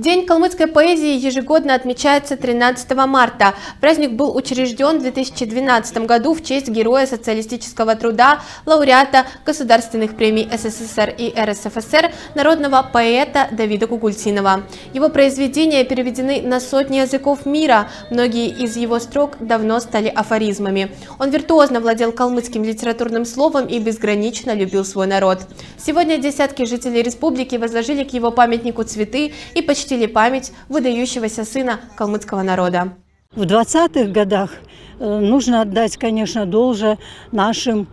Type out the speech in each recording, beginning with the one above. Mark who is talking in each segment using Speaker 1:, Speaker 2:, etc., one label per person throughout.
Speaker 1: День калмыцкой поэзии ежегодно отмечается 13 марта. Праздник был учрежден в 2012 году в честь героя социалистического труда, лауреата государственных премий СССР и РСФСР, народного поэта Давида Кукультинова. Его произведения переведены на сотни языков мира, многие из его строк давно стали афоризмами. Он виртуозно владел калмыцким литературным словом и безгранично любил свой народ. Сегодня десятки жителей республики возложили к его памятнику цветы и почтили память выдающегося сына калмыцкого народа.
Speaker 2: В 20-х годах нужно отдать, конечно, должное нашим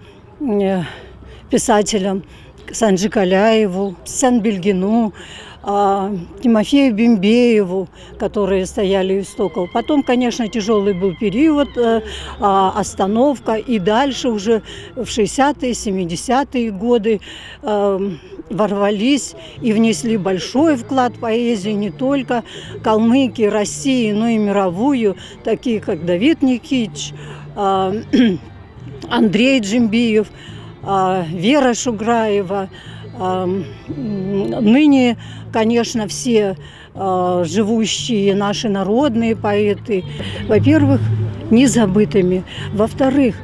Speaker 2: писателям Санджи Каляеву, Сянбельгину, Тимофею Бимбееву, которые стояли у истоков. Потом, конечно, тяжелый был период, остановка, и дальше уже в 60-е, 70-е годы ворвались и внесли большой вклад в поэзию не только Калмыкии, России, но и мировую, такие как Давид Никитич, Андрей Джимбиев, Вера Шуграева. Ныне, конечно, все живущие наши народные поэты, во-первых, незабытыми, во-вторых,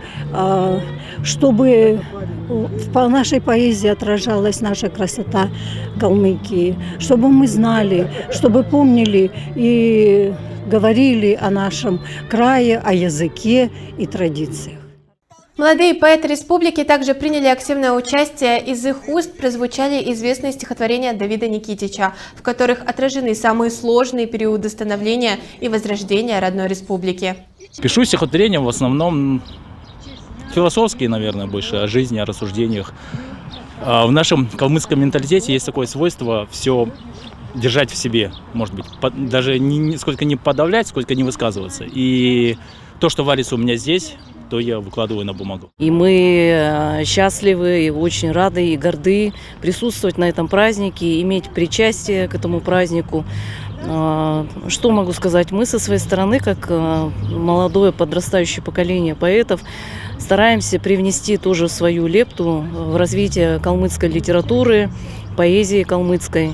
Speaker 2: чтобы в нашей поэзии отражалась наша красота Калмыкии, чтобы мы знали, чтобы помнили и говорили о нашем крае, о языке и традициях.
Speaker 1: Молодые поэты республики также приняли активное участие, из их уст прозвучали известные стихотворения Давида Никитича, в которых отражены самые сложные периоды становления и возрождения родной республики.
Speaker 3: Пишу стихотворения в основном философские, наверное, больше о жизни, о рассуждениях. В нашем калмыцком менталитете есть такое свойство все держать в себе, может быть, даже сколько не подавлять, сколько не высказываться. И то, что варится у меня здесь, то я выкладываю на бумагу.
Speaker 4: И мы счастливы, и очень рады и горды присутствовать на этом празднике, иметь причастие к этому празднику. Что могу сказать? Мы со своей стороны, как молодое подрастающее поколение поэтов, стараемся привнести тоже свою лепту в развитие калмыцкой литературы, поэзии калмыцкой.